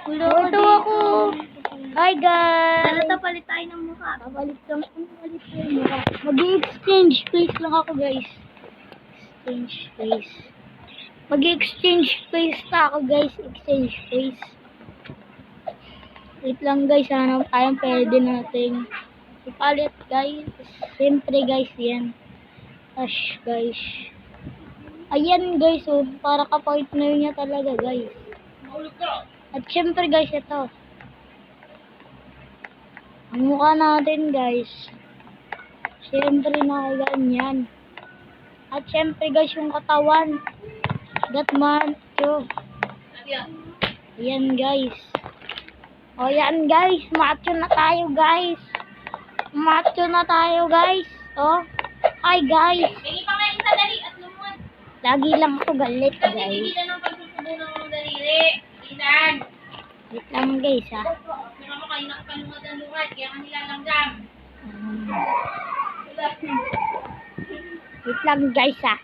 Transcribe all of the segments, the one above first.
Ito ako. Hi guys. Tara, palit tayo ng mukha. Papalit tayo ng mukha. Mag-exchange face lang ako guys. Exchange face. Mag-exchange face na ako guys. Exchange face. Wait lang guys. Hanap tayong pwede natin ipalit guys. Siyempre guys yan. Ash guys. Ayan guys. Oh, para ka-partner niya talaga guys. At syempre guys ito. Ang mukha natin guys. Syempre nakaganyan. At syempre guys yung katawan. That man. Ayan guys. O yan guys. Macho na tayo guys. Macho na tayo guys. O. Hi guys. Hingi pa nga isa dali at lumuan. Lagi lang ako galit Kasi guys. bigila ng pagsusubo ng daliri. Ilan? Wait lang guys ha. Saka mo kayo nakapanungad ang luhat. Kaya ka nilalanggam. Wait lang guys ha.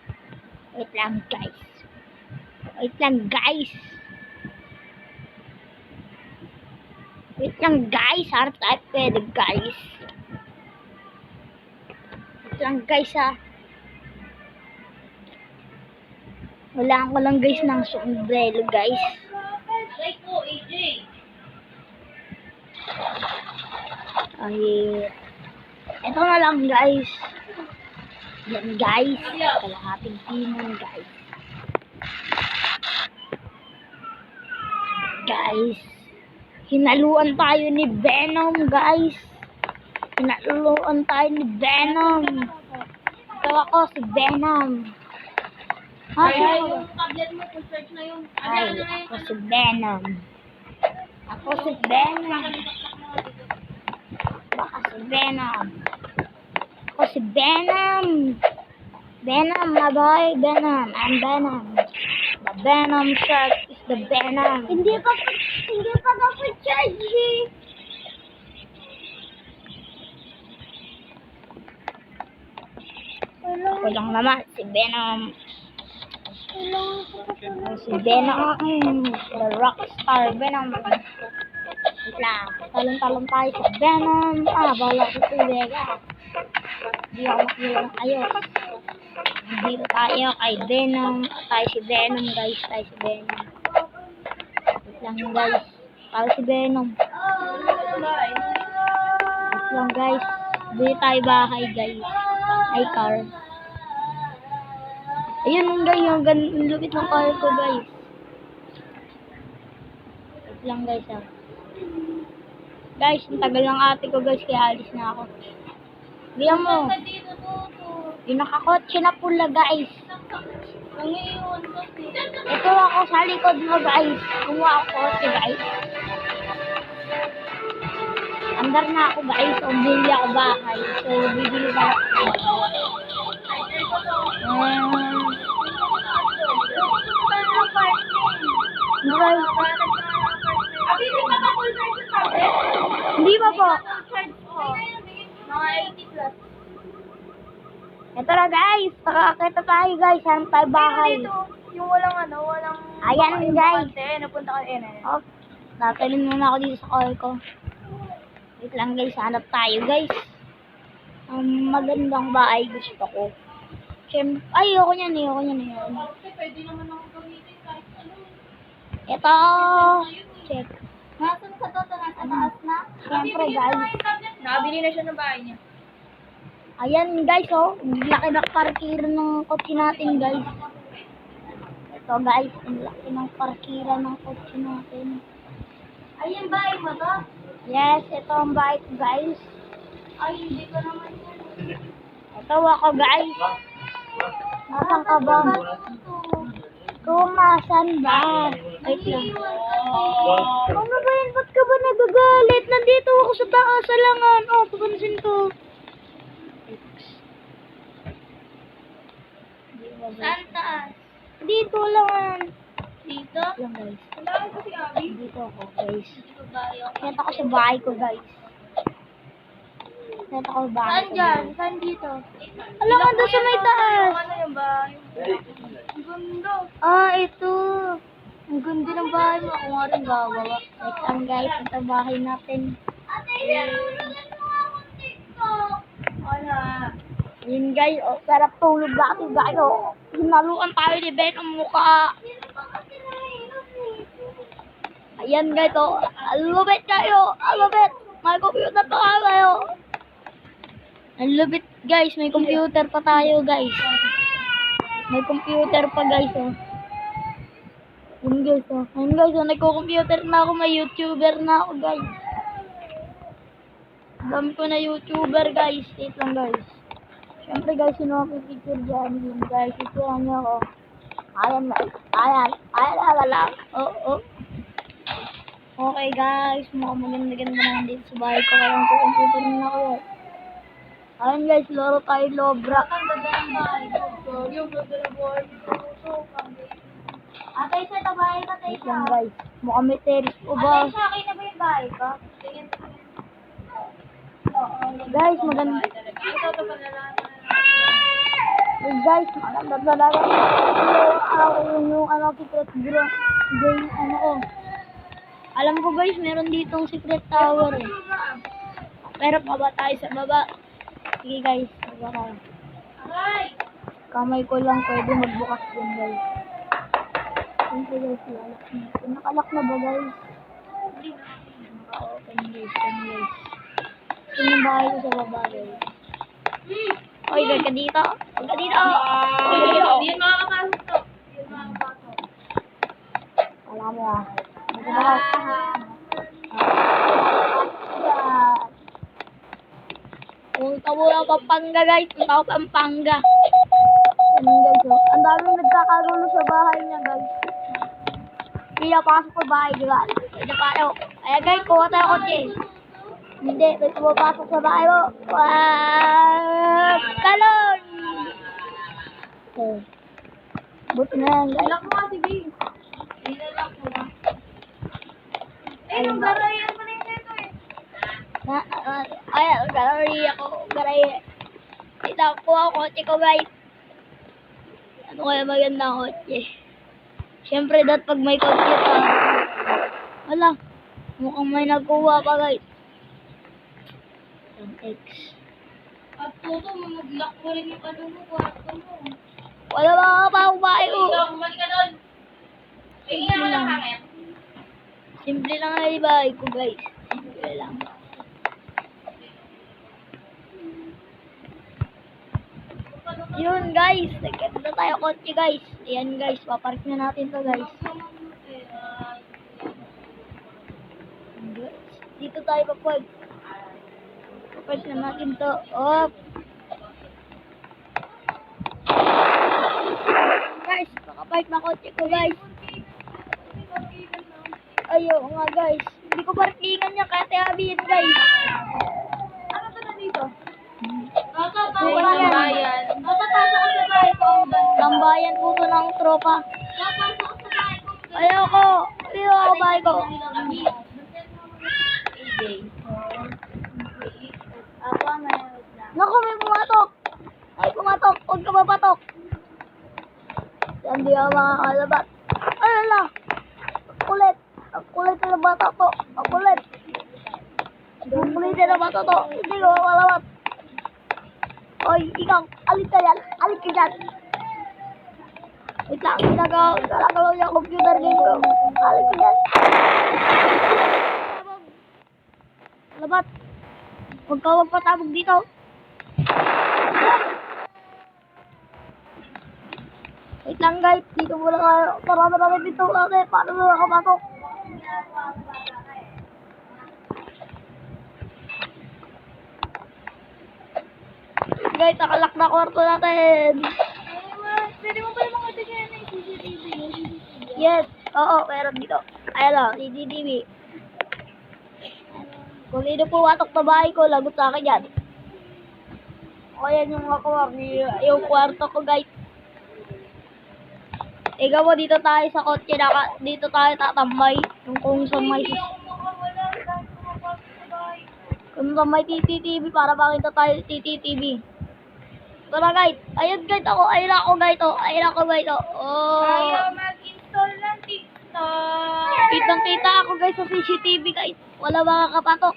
Wait lang guys. Wait lang guys. Wait lang guys. Harap tayo pwede guys. Wait lang guys ha. Wala ko lang guys ng sombrero guys. Alay ko, AJ. Ay, ito na lang guys. Yan guys. Kalahating timon guys. Guys. Hinaluan tayo ni Venom guys. Hinaluan tayo ni Venom. Ito ako si Venom. Ay, yung tablet mo, full search na yun. Ay, ako si Venom. Ako si Venom. Baka si Venom. Ako si Venom. Venom, my boy. Venom. I'm Venom. The Venom shark is the Venom. Hindi pa ako charge. Walang naman si Venom. Si Venom, the rockstar Venom. Wait lang, talon-talon tayo sa Venom. Bala ko si Vega. Hindi ako makilang ayos. Hindi tayo kay Venom. Tayo si Venom guys, tayo si Venom. Wait lang guys, tayo si Venom. Wait lang guys, bili tayo bahay guys. Ay car. Ayun yung guys, yung lupit ng car ko guys. Wait lang guys ha. Guys, ang tagal ng ate ko guys, kaya alis na ako. Bilang mo. Yung nakakotse na pula guys. Ito ako sa likod mo guys. Kumuha ako kotse guys. Andar na ako guys. O bili ako bahay. So, bibili ba ako? Hindi pa po. Mga 80 plus. Ito na guys. Nakakita tayo guys. Hanap tayo bahay. Yung walang walang... Ayan guys. Napunta ka Oh, tatalin muna ako dito sa call ko. Wait lang guys. Hanap tayo guys. Magandang bahay gusto ko. Siyempre, ayoko niyan. Pwede naman ako gamitin kahit ano. Ito. Check. Nasaan sa to? Nasa taas na? Siyempre guys. Nakabili na siya ng bahay niya. Ayan guys oh. Laki na parkir ng kotse natin guys. Ito guys. Ang laki ng parkira ng kotse natin. Ayun, bahay mo to? Yes. Ito ang bahay ko guys. Ay, hindi ko naman yan. Ito ako guys. Nasaan ka ba? Kumasan ba? Wait lang. Ano ba yan? Ba't ka ba nagagalit? Nandito ako sa taas, salangan. Oh, papansin ko. Saan taas? Dito lang. Dito? Lang guys. Wala ko si Abby. Dito ako guys. Dito bahay ako. Kaya ako sa bahay ko guys. Kaya ako sa bahay Saan ko. dyan? Saan dito? Alam mo doon sa may taas. Ano yung bahay? Ang ganda. Ito. Ang ganda ng bahay mo. Ako nga rin gagawa. Wait lang guys, ito bahay natin. Wala. Yun guys, oh, sarap tulog natin guys. Oh. Hinaluan tayo ni Ben ang mukha. Ayan guys, oh. Alubit kayo. Alubit. May computer pa kayo. Ang lupit guys, may computer pa tayo guys. May computer pa guys, oh. Yun guys, oh. Ayun guys, oh, nagko-computer na ako, may YouTuber na ako guys. Dami ko na YouTuber guys. Wait lang guys. Siyempre guys, sino ako picture dyan? Yun guys, picturean niyo ako. Ayan guys. Ayan. Ayan lang. Oh. Okay guys, mukhang maganda-ganda naman dito sa bahay ko. Kaya nagko-computer na ako. Ayan guys, laro tayo Lobra. Ang ganda ng bahay ko. Yung ganda ng bahay ko. Atay sa tabahay ka, Tay Wait lang guys. Mukhang may terrace po ba? Atay sa akin na ba yung bahay ko? Tingin. Guys, maganda. Ito pa na. Guys, maganda talaga. Yung secret game, ano ko. Alam ko guys, meron ditong secret tower eh. Pero baba tayo sa baba. Sige guys, baba tayo. Aray! Kamay ko lang pwede magbukas din guys. Siyempre guys, lalak na. Nakalak na ba guys? Naka-open guys, guys. Ito yung bahay ko sa baba guys. Oy, huwag ka dito. Huwag ka dito. Huwag ka dito. Hindi yan makakapasok to. Hindi yan makakapasok. Alam mo ah. Magbukas. Punta mo lang Pampanga guys. Punta ko Pampanga. Ano guys oh. Ang daming nagkakaroon sa bahay niya guys. Hindi na pasok sa bahay guys. Hindi na pasok. Ayan guys, kuha tayo kotse. Hindi, may pumapasok sa bahay mo. Talon! Okay. Buti na yan guys. Lock mo kasi, B. Ilalak mo na. Yung garayan mo na yung ito eh. Ayan, gallery ako. Gallery. Ito, kuha ko kotse ko guys. Ano kaya maganda ang kotse? Siyempre, pag may kotse pa. Wala. Mukhang may nagkuha pa guys. X. At toto, mag-lock mo rin yung ano mo, kwarto mo. Wala mga pa akong bahay ko. Ikaw, bumalik ka doon. Tingnan mo lang hangin. Simple lang na yung bahay ko guys. Simple lang. Yun guys, nagkanda tayo kotse guys. Ayan guys, papark na natin to guys. Dito tayo papark. Papark na natin to. Op. Guys, nakapark na kotse ko guys. Ayaw nga guys. Hindi ko parkingan niya kaya tayabihin guys. Ano ba na dito? Bukan Bukan yan. bayan. Matapasok ko sa bahay ko. Tambayan po to ng tropa. Matapasok ko sa bahay ko. Ayoko. Ayoko bahay ko. Ako may Naku, may pumatok. Ay, pumatok. Huwag ka mapatok. Hindi ako makakalabat. Ay, ala. Kulit. Ang kulit na bata to. Ang kulit. Ang kulit na bata to. Hindi ko makakalabat. Oy, ikaw. Alit ka yan. Alit ka yan. Wait lang. Ginagalaw yung computer game ko. Alit ka yan. Labat. Huwag ka magpatabog dito. Wait lang guys, dito muna kayo. Marami dito natin. Paano mo nakapasok? Guys, nakalak na kwarto natin. Pwede mo ba yung mga tingnan ng CCTV? Yes, oo, meron dito. Ayan o, CCTV. Kung sino pumatok sa bahay ko, lagot sa akin yan. O yan yung ako, yung kwarto ko guys. Ikaw mo, dito tayo sa kotse, dito tayo tatambay. Yung kung sa may, kung sa may TTTV, para makita tayo sa TTTV. Ito na guys, ayun guys ako, ayun ako guys, oh. Ayun ako guys, oh. Ayaw mag-install ng TikTok. Kitang-kita ako guys sa CCTV guys. Wala makakapatok.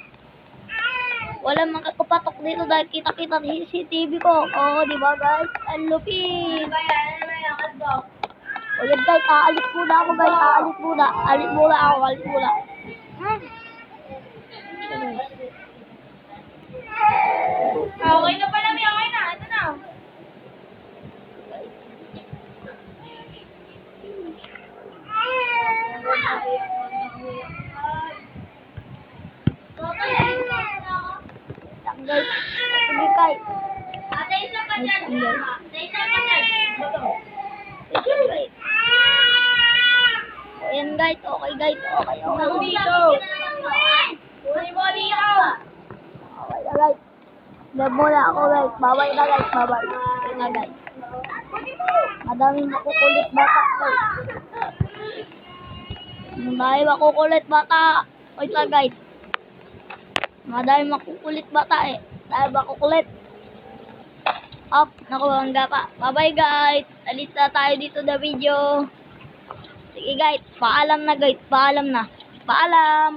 Wala makakapatok dito dahil kita-kita sa CCTV ko. Oo, di ba guys? Ang lupit. O yan guys, aalis muna ako guys. Aalis muna. Alis muna ako. Alis muna. Okay na pala, may okay na. Ito na. Yan guys. Sige guys. Ate, isa pa dyan. Ate, isa pa dyan. Sige guys. O yan guys. Okay guys. Okay. Ako dito. Boli-boli ako. Okay na guys. Lab muna ako guys. Bye-bye na guys. Bye-bye. Okay na guys. Madaming makukulit bata guys. Madaming makukulit bata. Wait lang guys. Madaming makukulit bata eh. Dahil makukulit. Up. Naku, hangga pa. Bye-bye guys. Alis na tayo dito na video. Sige guys. Paalam na guys. Paalam na. Paalam.